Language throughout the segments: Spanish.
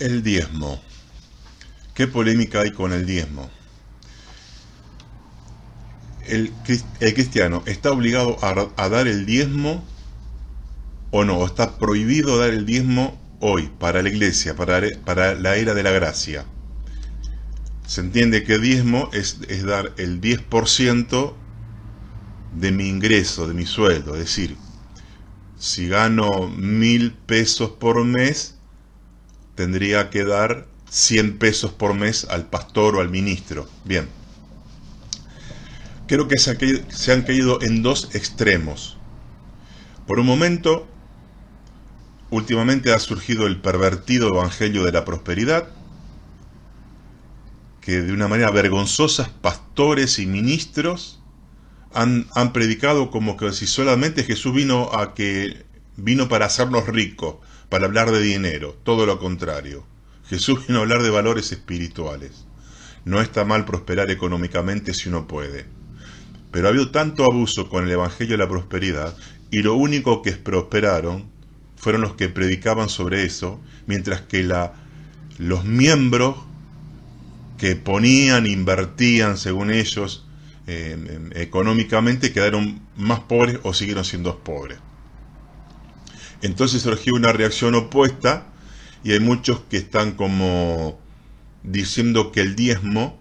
El diezmo. ¿Qué polémica hay con el diezmo? El cristiano está obligado a dar el diezmo o no, o está prohibido dar el diezmo hoy para la iglesia, para la era de la gracia. Se entiende que diezmo es dar el 10% de mi ingreso, de mi sueldo. Es decir, si gano 1.000 pesos por mes, tendría que dar 100 pesos por mes al pastor o al ministro. Bien, creo que se han caído en dos extremos. Por un momento, últimamente ha surgido el pervertido evangelio de la prosperidad, que de una manera vergonzosa pastores y ministros han predicado como que si solamente Jesús vino para hacernos ricos, para hablar de dinero, todo lo contrario. Jesús vino a hablar de valores espirituales. No está mal prosperar económicamente si uno puede. Pero ha habido tanto abuso con el evangelio de la prosperidad, y lo único que prosperaron fueron los que predicaban sobre eso, mientras que los miembros que ponían, invertían según ellos económicamente, quedaron más pobres o siguieron siendo pobres. Entonces surgió una reacción opuesta, y hay muchos que están como diciendo que el diezmo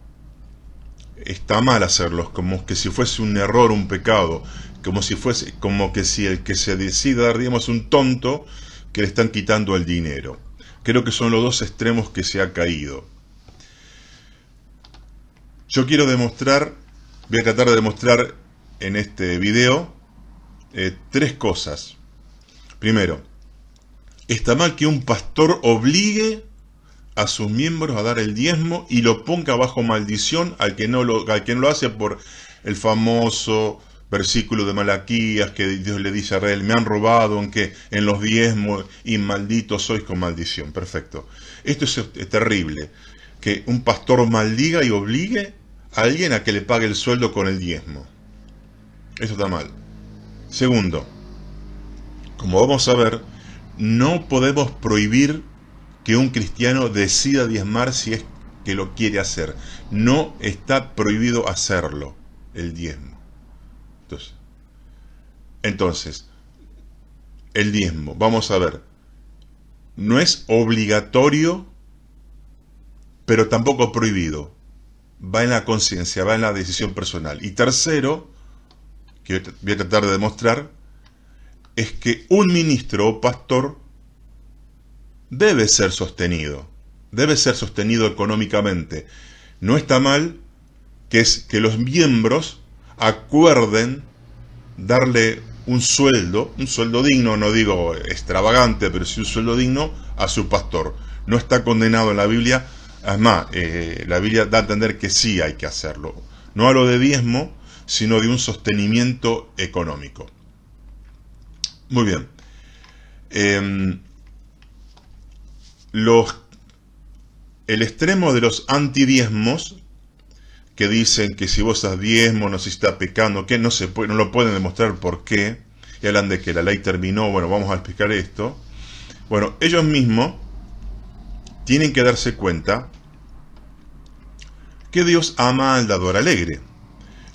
está mal hacerlo, como que si fuese un error, un pecado, como que si el que se decida dar diezmo es un tonto que le están quitando el dinero. Creo que son los dos extremos que se ha caído. Yo quiero voy a tratar de demostrar en este video tres cosas. Primero, está mal que un pastor obligue a sus miembros a dar el diezmo y lo ponga bajo maldición al que no lo hace, por el famoso versículo de Malaquías que Dios le dice a Israel: me han robado en los diezmos y malditos sois con maldición. Perfecto. Esto es terrible, que un pastor maldiga y obligue a alguien a que le pague el sueldo con el diezmo. Eso está mal. Segundo, como vamos a ver, no podemos prohibir que un cristiano decida diezmar si es que lo quiere hacer. No está prohibido hacerlo, el diezmo. Entonces, el diezmo, vamos a ver, no es obligatorio, pero tampoco prohibido. Va en la conciencia, va en la decisión personal. Y tercero, que voy a tratar de demostrar, es que un ministro o pastor debe ser sostenido económicamente. No está mal que los miembros acuerden darle un sueldo digno, no digo extravagante, pero sí un sueldo digno a su pastor. No está condenado en la Biblia. Además, la Biblia da a entender que sí hay que hacerlo. No hablo de diezmo, sino de un sostenimiento económico. Muy bien. El extremo de los antidiezmos, que dicen que si vos das diezmo no se está pecando, que no lo pueden demostrar por qué, y hablan de que la ley terminó. Bueno, vamos a explicar esto. Bueno, ellos mismos tienen que darse cuenta que Dios ama al dador alegre,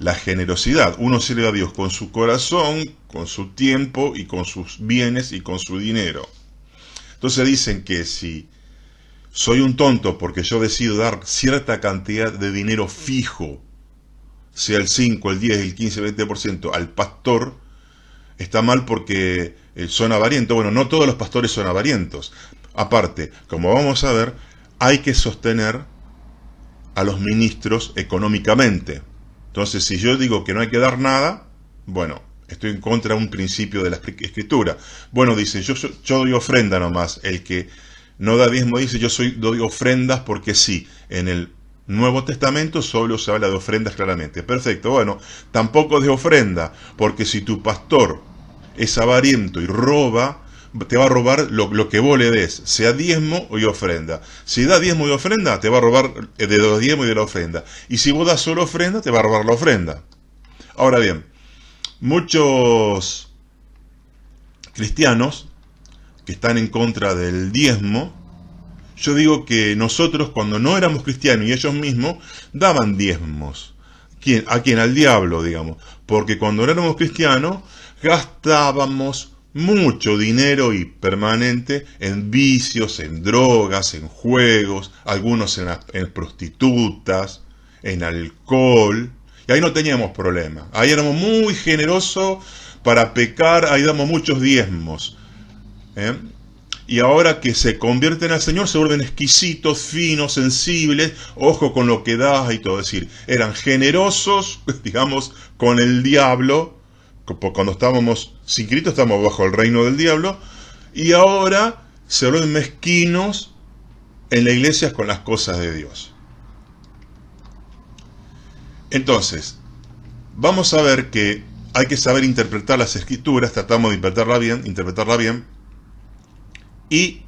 la generosidad. Uno sirve a Dios con su corazón, con su tiempo y con sus bienes y con su dinero. Entonces dicen que si soy un tonto porque yo decido dar cierta cantidad de dinero fijo, sea el 5, el 10, el 15, el 20% al pastor, está mal porque son avarientos. Bueno, no todos los pastores son avarientos. Aparte, como vamos a ver, hay que sostener a los ministros económicamente. Entonces, si yo digo que no hay que dar nada, bueno, estoy en contra de un principio de la Escritura. Bueno, dice, yo doy ofrenda nomás. El que no da diezmo dice, doy ofrendas porque sí. En el Nuevo Testamento solo se habla de ofrendas claramente. Perfecto, bueno, tampoco de ofrenda, porque si tu pastor es avariento y roba, te va a robar lo que vos le des, sea diezmo y ofrenda. Si da diezmo y ofrenda, te va a robar de los diezmos y de la ofrenda. Y si vos das solo ofrenda, te va a robar la ofrenda. Ahora bien, muchos cristianos que están en contra del diezmo Yo digo que nosotros, cuando no éramos cristianos y ellos mismos, daban diezmos. ¿A quién? Al diablo, digamos. Porque cuando no éramos cristianos, gastábamos mucho dinero y permanente en vicios, en drogas, en juegos, algunos en prostitutas, en alcohol. Y ahí no teníamos problema. Ahí éramos muy generosos para pecar, ahí damos muchos diezmos. Y ahora que se convierten al Señor, se vuelven exquisitos, finos, sensibles, ojo con lo que das y todo. Es decir, eran generosos, digamos, con el diablo. Cuando estábamos sin Cristo, estamos bajo el reino del diablo. Y ahora se vuelven mezquinos en la iglesia con las cosas de Dios. Entonces, vamos a ver que hay que saber interpretar las escrituras, tratamos de interpretarla bien, y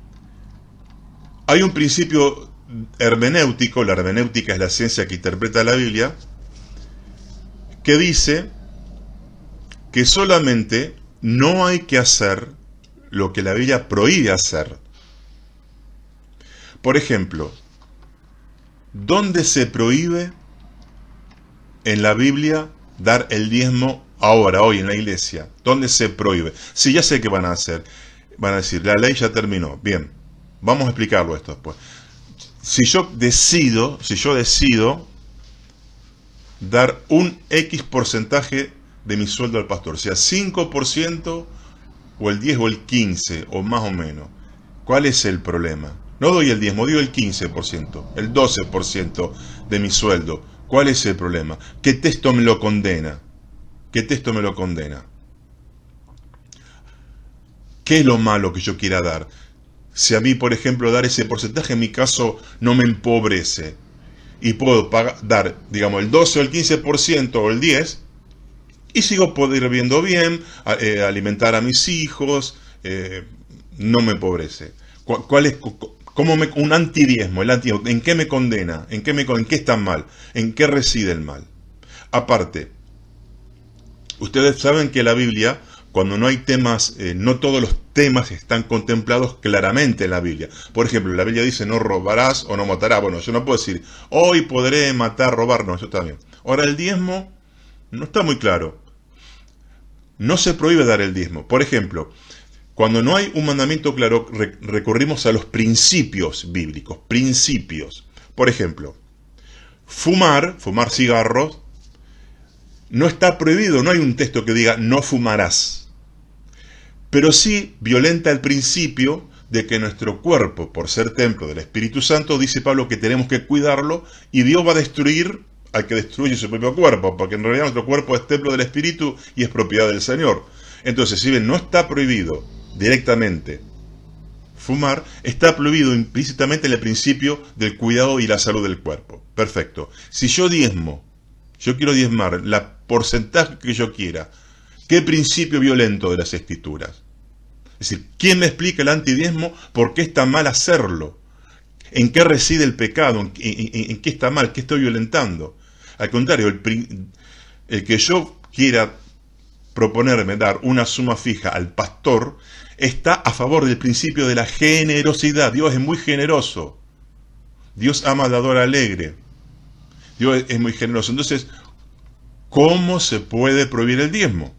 hay un principio hermenéutico, la hermenéutica es la ciencia que interpreta la Biblia, que dice que solamente no hay que hacer lo que la Biblia prohíbe hacer. Por ejemplo, ¿dónde se prohíbe en la Biblia dar el diezmo ahora, hoy en la iglesia? ¿Dónde se prohíbe? Sí, ya sé qué van a hacer. Van a decir, la ley ya terminó. Bien, vamos a explicarlo esto después. Si yo decido dar un X porcentaje de mi sueldo al pastor, sea 5% o el 10 o el 15 o más o menos, ¿cuál es el problema? No doy el diezmo, doy el 15%, el 12% de mi sueldo. ¿Cuál es el problema? ¿Qué texto me lo condena? ¿Qué texto me lo condena? ¿Qué es lo malo que yo quiera dar? Si a mí, por ejemplo, dar ese porcentaje, en mi caso, no me empobrece, y puedo dar, digamos, el 12 o el 15% o el 10%, y sigo viviendo bien, alimentar a mis hijos, no me empobrece. ¿Cuál es? Un antidiezmo, ¿en qué me condena? ¿En qué está mal? ¿En qué reside el mal? Aparte, ustedes saben que la Biblia, cuando no hay temas, no todos los temas están contemplados claramente en la Biblia. Por ejemplo, la Biblia dice no robarás o no matarás. Bueno, yo no puedo decir, hoy podré matar, robar, no, eso está bien. Ahora, el diezmo no está muy claro. No se prohíbe dar el diezmo. Por ejemplo, cuando no hay un mandamiento claro, recurrimos a los principios bíblicos. Principios. Por ejemplo, fumar cigarros, no está prohibido. No hay un texto que diga no fumarás. Pero sí violenta el principio de que nuestro cuerpo, por ser templo del Espíritu Santo, dice Pablo que tenemos que cuidarlo y Dios va a destruir al que destruye su propio cuerpo, porque en realidad nuestro cuerpo es templo del Espíritu y es propiedad del Señor. Entonces, si bien no está prohibido directamente fumar, está prohibido implícitamente el principio del cuidado y la salud del cuerpo. Perfecto. Si yo quiero diezmar la porcentaje que yo quiera, ¿qué principio violento de las Escrituras? Es decir, ¿quién me explica el antidiezmo? ¿Por qué está mal hacerlo? ¿En qué reside el pecado? ¿En qué está mal? ¿Qué estoy violentando? Al contrario, el que yo quiera proponerme dar una suma fija al pastor está a favor del principio de la generosidad. Dios es muy generoso. Dios ama al dador alegre. Dios es muy generoso. Entonces, ¿cómo se puede prohibir el diezmo?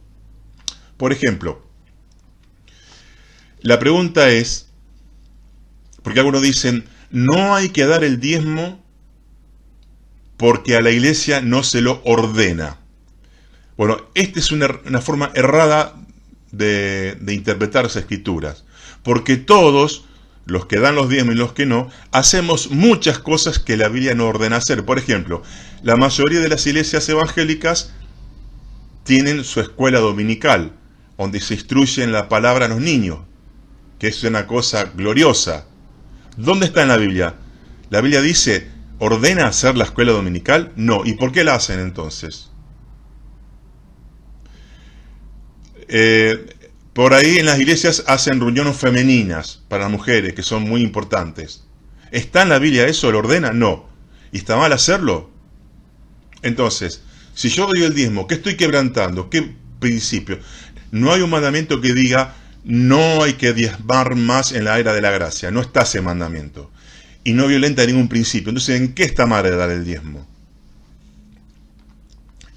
Por ejemplo, la pregunta es, porque algunos dicen, no hay que dar el diezmo porque a la iglesia no se lo ordena. Bueno, esta es una forma errada de interpretar las Escrituras, porque todos, los que dan los diezmos y los que no, hacemos muchas cosas que la Biblia no ordena hacer. Por ejemplo, la mayoría de las iglesias evangélicas tienen su escuela dominical, donde se instruyen la palabra a los niños, que es una cosa gloriosa. ¿Dónde está en la Biblia? La Biblia dice, ¿ordena hacer la escuela dominical? No. ¿Y por qué la hacen entonces? Por ahí en las iglesias hacen reuniones femeninas para mujeres, que son muy importantes. ¿Está en la Biblia eso? ¿Lo ordena? No. ¿Y está mal hacerlo? Entonces, si yo doy el diezmo, ¿qué estoy quebrantando? ¿Qué principio? No hay un mandamiento que diga, no hay que diezmar más en la era de la gracia. No está ese mandamiento. y no violenta ningún principio. Entonces, ¿en qué está mal dar el diezmo?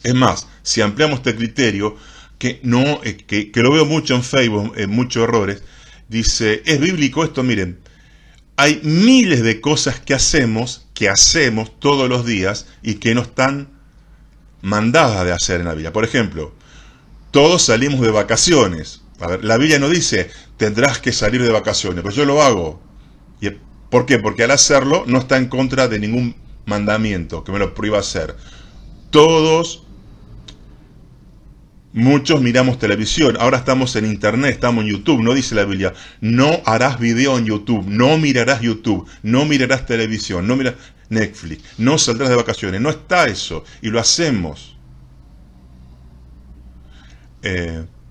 Es más, si ampliamos este criterio, que lo veo mucho en Facebook, en muchos errores, dice, ¿es bíblico esto? Miren, hay miles de cosas que hacemos todos los días y que no están mandadas de hacer en la Biblia. Por ejemplo, todos salimos de vacaciones. A ver, la Biblia no dice, tendrás que salir de vacaciones, pero yo lo hago. ¿Por qué? Porque al hacerlo no está en contra de ningún mandamiento que me lo prohíba hacer. Muchos miramos televisión, ahora estamos en internet, estamos en YouTube, no dice la Biblia, no harás video en YouTube, no mirarás YouTube, no mirarás televisión, no mirarás Netflix, no saldrás de vacaciones, no está eso, y lo hacemos.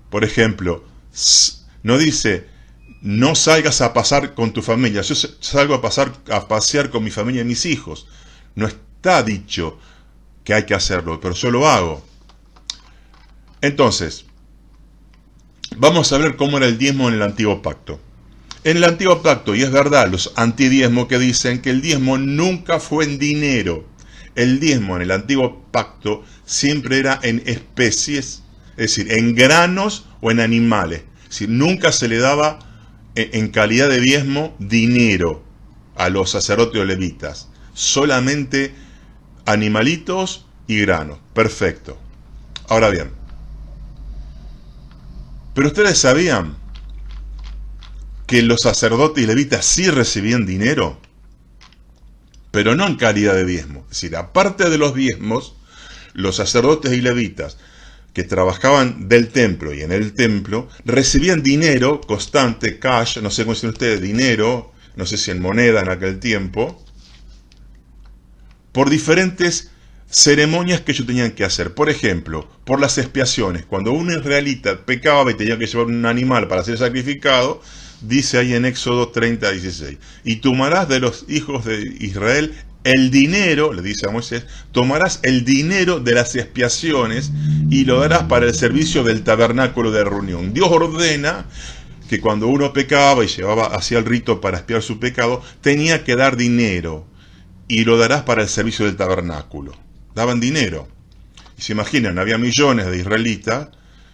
Por ejemplo, no dice, no salgas a pasar con tu familia, yo salgo a pasear con mi familia y mis hijos. No está dicho que hay que hacerlo, pero yo lo hago. Entonces, vamos a ver cómo era el diezmo en el Antiguo Pacto. En el Antiguo Pacto, y es verdad, los antidiezmos que dicen que el diezmo nunca fue en dinero. El diezmo en el Antiguo Pacto siempre era en especies, es decir, en granos o en animales. Es decir, nunca se le daba en calidad de diezmo dinero a los sacerdotes o levitas. Solamente animalitos y granos. Perfecto. Ahora bien, pero ustedes sabían que los sacerdotes y levitas sí recibían dinero, pero no en calidad de diezmo. Es decir, aparte de los diezmos, los sacerdotes y levitas que trabajaban del templo y en el templo, recibían dinero constante, cash, no sé cómo dicen ustedes, dinero, no sé si en moneda en aquel tiempo, por diferentes ceremonias que ellos tenían que hacer. Por ejemplo, por las expiaciones. Cuando un israelita pecaba y tenía que llevar un animal para ser sacrificado, dice ahí en Éxodo 30:16, y tomarás de los hijos de Israel el dinero, le dice a Moisés, tomarás el dinero de las expiaciones y lo darás para el servicio del tabernáculo de reunión. Dios ordena que cuando uno pecaba y hacía el rito para expiar su pecado, tenía que dar dinero y lo darás para el servicio del tabernáculo. Daban dinero. Y se imaginan, había millones de israelitas,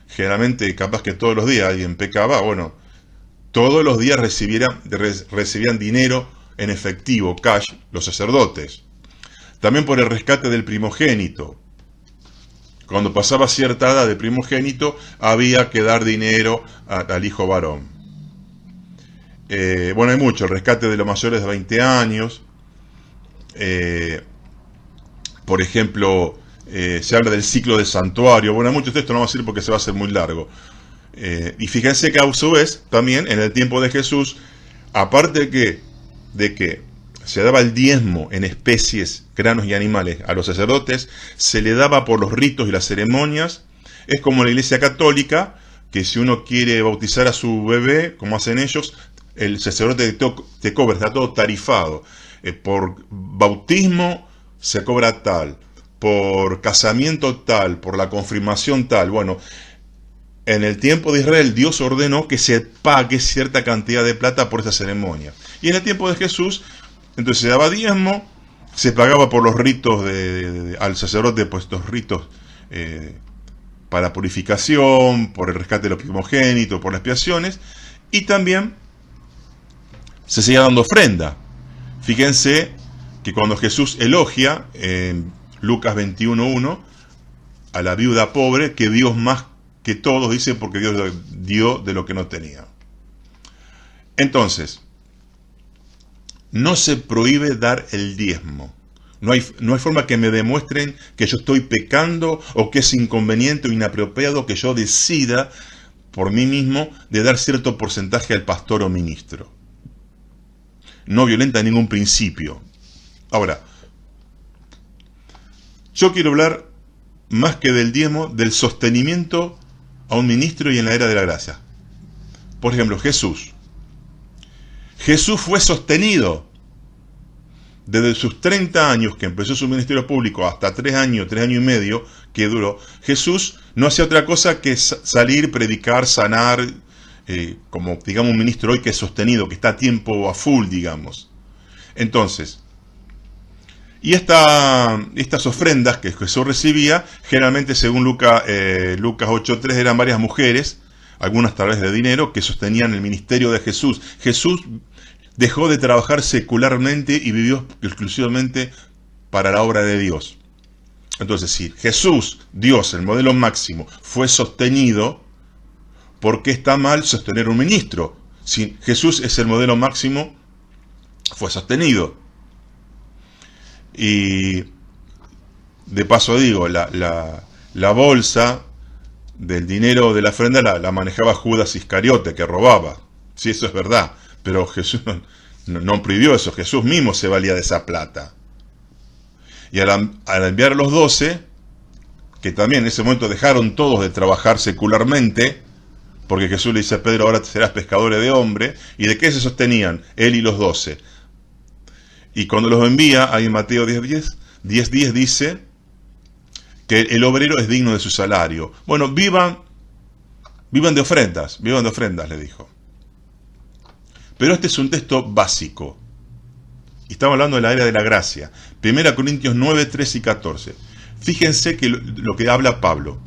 generalmente capaz que todos los días alguien pecaba, bueno, todos los días recibían dinero en efectivo, cash, los sacerdotes. También por el rescate del primogénito. Cuando pasaba cierta edad de primogénito, había que dar dinero al hijo varón. Bueno, hay mucho, el rescate de los mayores de 20 años, por ejemplo, se habla del ciclo del santuario. Bueno, mucho de esto no va a decir porque se va a hacer muy largo. Y fíjense que a su vez, también en el tiempo de Jesús, aparte de que se daba el diezmo en especies, granos y animales a los sacerdotes, se le daba por los ritos y las ceremonias. Es como la Iglesia Católica, que si uno quiere bautizar a su bebé, como hacen ellos, el sacerdote te cobra, está todo tarifado. Por bautismo se cobra tal, por casamiento tal, por la confirmación tal. Bueno, en el tiempo de Israel Dios ordenó que se pague cierta cantidad de plata por esa ceremonia. Y en el tiempo de Jesús, entonces se daba diezmo, se pagaba por los ritos al sacerdote, pues estos ritos para purificación, por el rescate de los primogénitos, por las expiaciones, y también se seguía dando ofrenda. Fíjense que cuando Jesús elogia en Lucas 21:1 a la viuda pobre, que Dios más que todos, dice, porque Dios dio de lo que no tenía. Entonces, no se prohíbe dar el diezmo. No hay forma que me demuestren que yo estoy pecando o que es inconveniente o inapropiado que yo decida por mí mismo de dar cierto porcentaje al pastor o ministro. No violenta ningún principio. Ahora, yo quiero hablar más que del diezmo, del sostenimiento a un ministro y en la era de la gracia. Por ejemplo, Jesús. Jesús fue sostenido desde sus 30 años que empezó su ministerio público hasta 3 años y medio que duró. Jesús no hacía otra cosa que salir, predicar, sanar, como digamos un ministro hoy que es sostenido, que está a tiempo a full, digamos. Entonces, y estas ofrendas que Jesús recibía, generalmente según Lucas 8:3, eran varias mujeres, algunas tal vez de dinero, que sostenían el ministerio de Jesús. Jesús dejó de trabajar secularmente y vivió exclusivamente para la obra de Dios. Entonces, si Jesús, Dios, el modelo máximo, fue sostenido, ¿por qué está mal sostener un ministro? Si Jesús es el modelo máximo, fue sostenido. Y de paso digo, la bolsa del dinero de la ofrenda la manejaba Judas Iscariote, que robaba. Sí, eso es verdad, pero Jesús no prohibió eso, Jesús mismo se valía de esa plata. Y al enviar a los 12, que también en ese momento dejaron todos de trabajar secularmente, porque Jesús le dice a Pedro, ahora serás pescadores de hombre, ¿y de qué se sostenían? Él y los 12. Y cuando los envía, ahí en Mateo 10:10 dice que el obrero es digno de su salario. Bueno, vivan de ofrendas, le dijo. Pero este es un texto básico. Y estamos hablando de la era de la gracia. 1 Corintios 9, 13 y 14. Fíjense que lo que habla Pablo.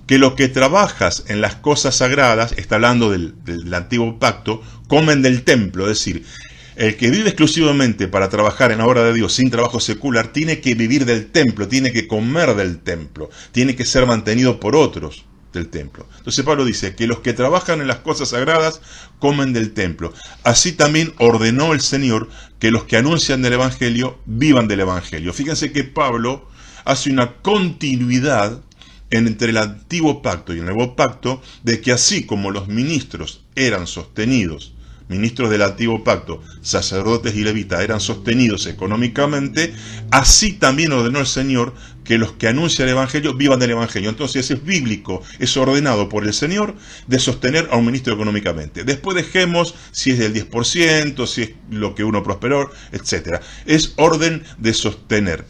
Que los que trabajas en las cosas sagradas, está hablando del antiguo pacto, comen del templo. Es decir, el que vive exclusivamente para trabajar en la obra de Dios sin trabajo secular, tiene que vivir del templo, tiene que comer del templo, tiene que ser mantenido por otros del templo. Entonces Pablo dice que los que trabajan en las cosas sagradas comen del templo. Así también ordenó el Señor que los que anuncian del Evangelio vivan del Evangelio. Fíjense que Pablo hace una continuidad entre el antiguo pacto y el nuevo pacto, de que así como los ministros eran sostenidos, ministros del antiguo pacto, sacerdotes y levitas, eran sostenidos económicamente, así también ordenó el Señor que los que anuncian el Evangelio vivan del Evangelio. Entonces es bíblico, es ordenado por el Señor de sostener a un ministro económicamente. Después dejemos si es del 10%, si es lo que uno prosperó, etc. Es orden de sostener.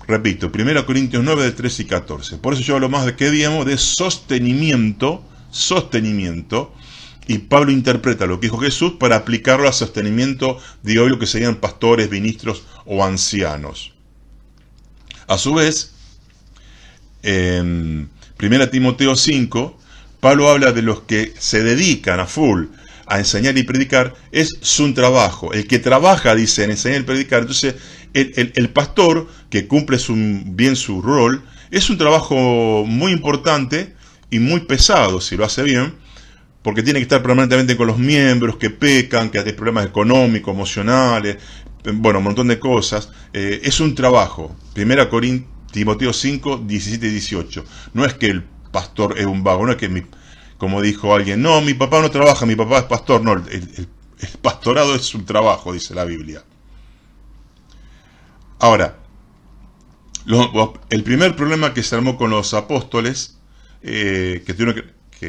Repito, 1 Corintios 9, de 13 y 14. Por eso yo hablo más de que digamos de sostenimiento, y Pablo interpreta lo que dijo Jesús para aplicarlo al sostenimiento de hoy, lo que serían pastores, ministros o ancianos. A su vez, en 1 Timoteo 5, Pablo habla de los que se dedican a full a enseñar y predicar, es su trabajo. El que trabaja, dice, en enseñar y predicar, entonces el pastor que cumple bien su rol, es un trabajo muy importante y muy pesado, si lo hace bien, porque tiene que estar permanentemente con los miembros que pecan, que hay problemas económicos, emocionales, bueno, un montón de cosas. Es un trabajo. 1 Timoteo 5, 17 y 18. No es que el pastor es un vago, no es que, como dijo alguien, no, mi papá no trabaja, mi papá es pastor. No, el pastorado es un trabajo, dice la Biblia. Ahora, el primer problema que se armó con los apóstoles, que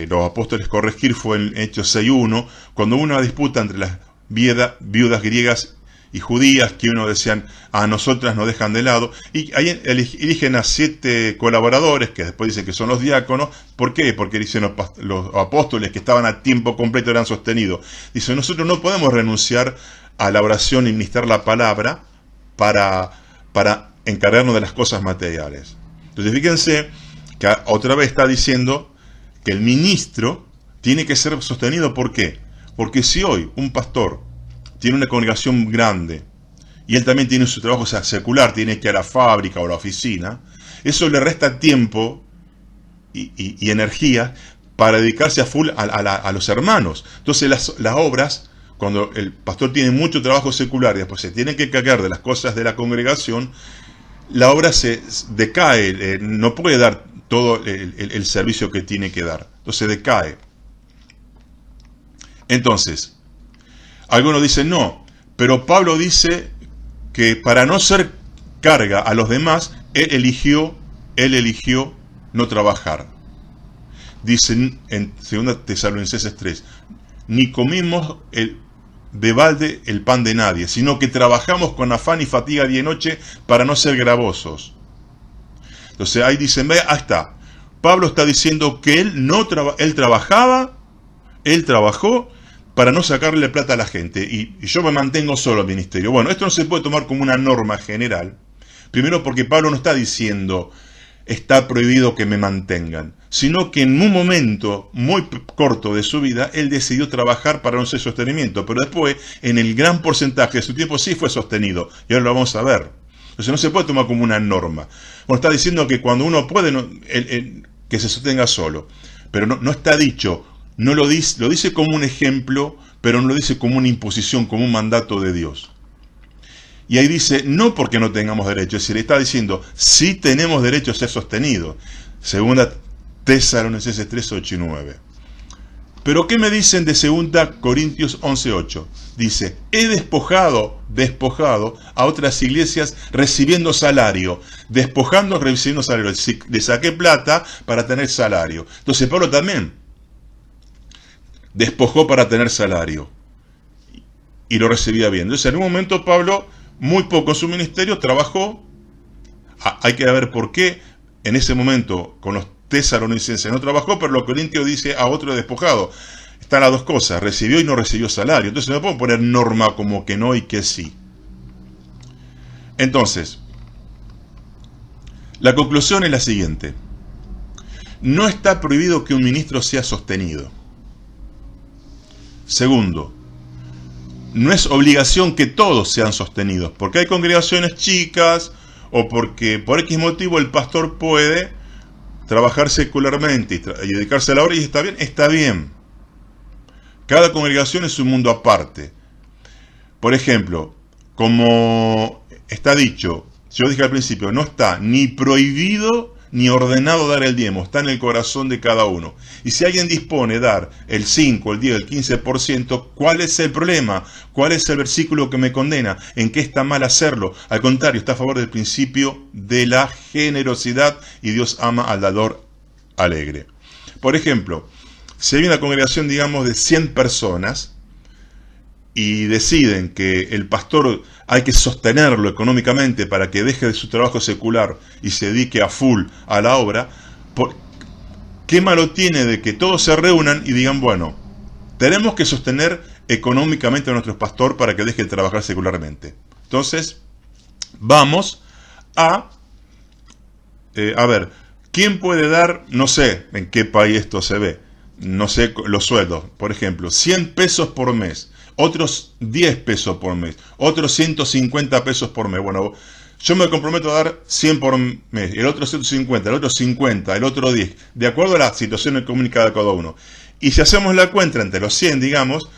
los apóstoles corregir, fue en Hechos 6:1, cuando hubo una disputa entre las viudas griegas y judías, que uno decían, a nosotras nos dejan de lado, y ahí eligen a 7 colaboradores, que después dicen que son los diáconos. ¿Por qué? Porque dicen los apóstoles que estaban a tiempo completo eran sostenidos. Dicen, nosotros no podemos renunciar a la oración y ministrar la palabra para encargarnos de las cosas materiales. Entonces fíjense que otra vez está diciendo que el ministro tiene que ser sostenido. ¿Por qué? Porque si hoy un pastor tiene una congregación grande y él también tiene su trabajo secular, tiene que ir a la fábrica o a la oficina, eso le resta tiempo y energía para dedicarse a full a los hermanos. Entonces las obras, cuando el pastor tiene mucho trabajo secular y después se tiene que cargar de las cosas de la congregación, la obra se decae, no puede dar todo el servicio que tiene que dar. Entonces decae. Entonces, algunos dicen no, pero Pablo dice que para no ser carga a los demás, él eligió no trabajar. Dicen en 2 Tesalonicenses 3, ni comimos de balde el pan de nadie, sino que trabajamos con afán y fatiga día y noche para no ser gravosos. Entonces ahí dicen, ve, ahí está. Pablo está diciendo que él trabajó, para no sacarle plata a la gente, y yo me mantengo solo al ministerio. Bueno, esto no se puede tomar como una norma general. Primero porque Pablo no está diciendo está prohibido que me mantengan, sino que en un momento muy corto de su vida, él decidió trabajar para no ser sostenimiento, pero después, en el gran porcentaje de su tiempo, sí fue sostenido, y ahora lo vamos a ver. Entonces no se puede tomar como una norma. Bueno, está diciendo que cuando uno puede, que se sostenga solo, pero no está dicho, no lo dice como un ejemplo, pero no lo dice como una imposición, como un mandato de Dios. Y ahí dice, no porque no tengamos derecho, es decir, está diciendo, sí tenemos derecho a ser sostenidos. Segunda Tesalonicenses 3, 8 y 9. Pero ¿qué me dicen de 2 Corintios 11, 8? Dice, he despojado a otras iglesias recibiendo salario. Despojando, recibiendo salario. Le saqué plata para tener salario. Entonces Pablo también despojó para tener salario. Y lo recibía bien. Entonces en un momento Pablo, muy poco en su ministerio, trabajó. Hay que ver por qué en ese momento con los tesalonicenses no trabajó, pero los corintios dice a otro despojado. Están las dos cosas, recibió y no recibió salario. Entonces no puedo poner norma como que no y que sí. Entonces, la conclusión es la siguiente. No está prohibido que un ministro sea sostenido. Segundo, no es obligación que todos sean sostenidos, porque hay congregaciones chicas o porque por X motivo el pastor puede trabajar secularmente y dedicarse a la obra y está bien, está bien. Cada congregación es un mundo aparte. Por ejemplo, como está dicho, yo dije al principio, no está ni prohibido ni ordenado dar el diezmo, está en el corazón de cada uno. Y si alguien dispone dar el 5, el 10, el 15%, ¿cuál es el problema? ¿Cuál es el versículo que me condena? ¿En qué está mal hacerlo? Al contrario, está a favor del principio de la generosidad y Dios ama al dador alegre. Por ejemplo, si hay una congregación, digamos, de 100 personas y deciden que el pastor hay que sostenerlo económicamente para que deje de su trabajo secular y se dedique a full a la obra, ¿qué malo tiene de que todos se reúnan y digan, bueno, tenemos que sostener económicamente a nuestro pastor para que deje de trabajar secularmente? Entonces, vamos a ver, ¿quién puede dar, no sé en qué país esto se ve, no sé los sueldos, por ejemplo, 100 pesos por mes, otros 10 pesos por mes, otros 150 pesos por mes? Bueno, yo me comprometo a dar 100 por mes, el otro 150, el otro 50, el otro 10, de acuerdo a la situación económica de cada uno. Y si hacemos la cuenta entre los 100, digamos,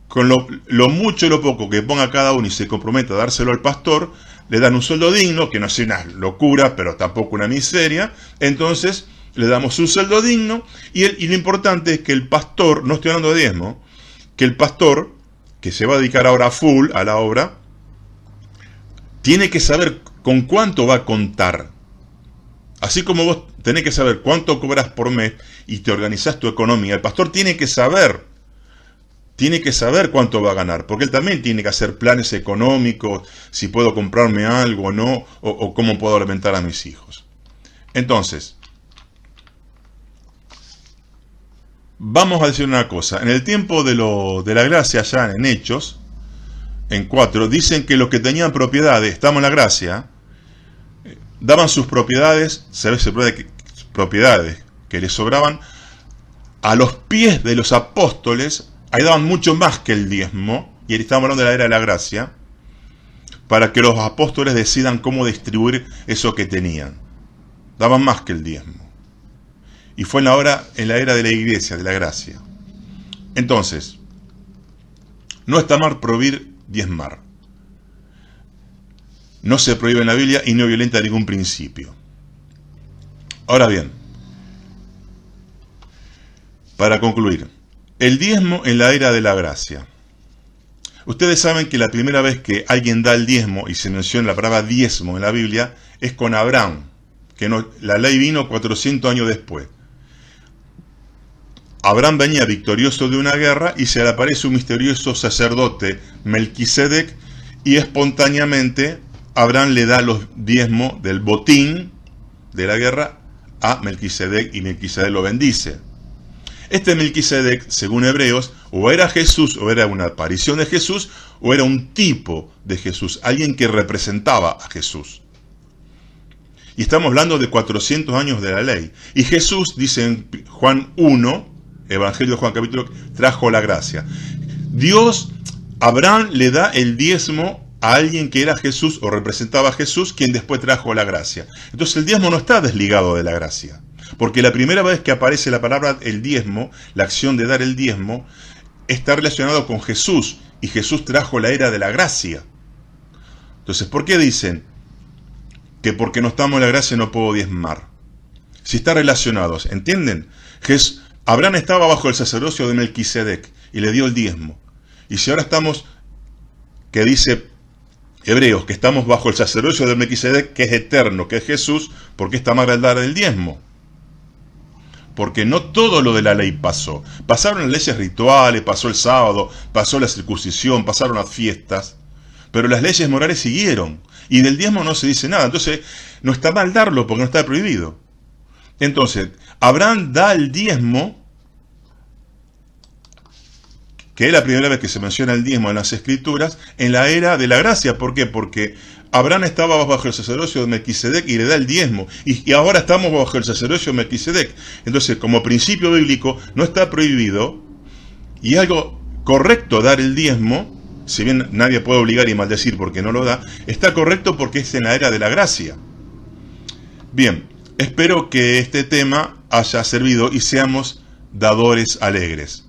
con lo mucho y lo poco que ponga cada uno y se compromete a dárselo al pastor, le dan un sueldo digno, que no es una locura, pero tampoco una miseria. Entonces, le damos un sueldo digno, y lo importante es que el pastor, no estoy hablando de diezmo, que el pastor, que se va a dedicar ahora a full a la obra, tiene que saber con cuánto va a contar. Así como vos tenés que saber cuánto cobras por mes y te organizás tu economía, el pastor tiene que saber cuánto va a ganar, porque él también tiene que hacer planes económicos, si puedo comprarme algo o no, o cómo puedo alimentar a mis hijos. Entonces, vamos a decir una cosa. En el tiempo de la gracia, ya en Hechos, en 4, dicen que los que tenían propiedades, estamos en la gracia, daban sus propiedades, propiedades que les sobraban a los pies de los apóstoles. Ahí daban mucho más que el diezmo, y ahí estamos hablando de la era de la gracia, para que los apóstoles decidan cómo distribuir eso que tenían. Daban más que el diezmo. Y fue en la era de la iglesia, de la gracia. Entonces, no está mal prohibir diezmar. No se prohíbe en la Biblia y no violenta ningún principio. Ahora bien, para concluir, el diezmo en la era de la gracia. Ustedes saben que la primera vez que alguien da el diezmo y se menciona la palabra diezmo en la Biblia es con Abraham, que la ley vino 400 años después. Abraham venía victorioso de una guerra y se le aparece un misterioso sacerdote, Melquisedec, y espontáneamente Abraham le da los diezmos del botín de la guerra a Melquisedec y Melquisedec lo bendice. Este Melquisedec, según Hebreos, o era Jesús, o era una aparición de Jesús, o era un tipo de Jesús, alguien que representaba a Jesús. Y estamos hablando de 400 años de la ley. Y Jesús, dice en Juan 1, Evangelio de Juan capítulo, trajo la gracia. Dios, Abraham le da el diezmo a alguien que era Jesús o representaba a Jesús, quien después trajo la gracia. Entonces el diezmo no está desligado de la gracia. Porque la primera vez que aparece la palabra el diezmo, la acción de dar el diezmo, está relacionado con Jesús. Y Jesús trajo la era de la gracia. Entonces, ¿por qué dicen que porque no estamos en la gracia no puedo diezmar? Si están relacionados, ¿entienden? Abraham estaba bajo el sacerdocio de Melquisedec y le dio el diezmo. Y si ahora estamos, que dice Hebreos, que estamos bajo el sacerdocio de Melquisedec, que es eterno, que es Jesús, ¿por qué está mal el dar el diezmo? Porque no todo lo de la ley pasó. Pasaron las leyes rituales, pasó el sábado, pasó la circuncisión, pasaron las fiestas, pero las leyes morales siguieron. Y del diezmo no se dice nada. Entonces, no está mal darlo porque no está prohibido. Entonces, Abraham da el diezmo, que es la primera vez que se menciona el diezmo en las Escrituras, en la era de la gracia. ¿Por qué? Porque Abraham estaba bajo el sacerdocio de Melquisedec y le da el diezmo. Y ahora estamos bajo el sacerdocio de Melquisedec. Entonces, como principio bíblico, no está prohibido y es algo correcto dar el diezmo. Si bien nadie puede obligar y maldecir porque no lo da, está correcto porque es en la era de la gracia. Bien, espero que este tema haya servido y seamos dadores alegres.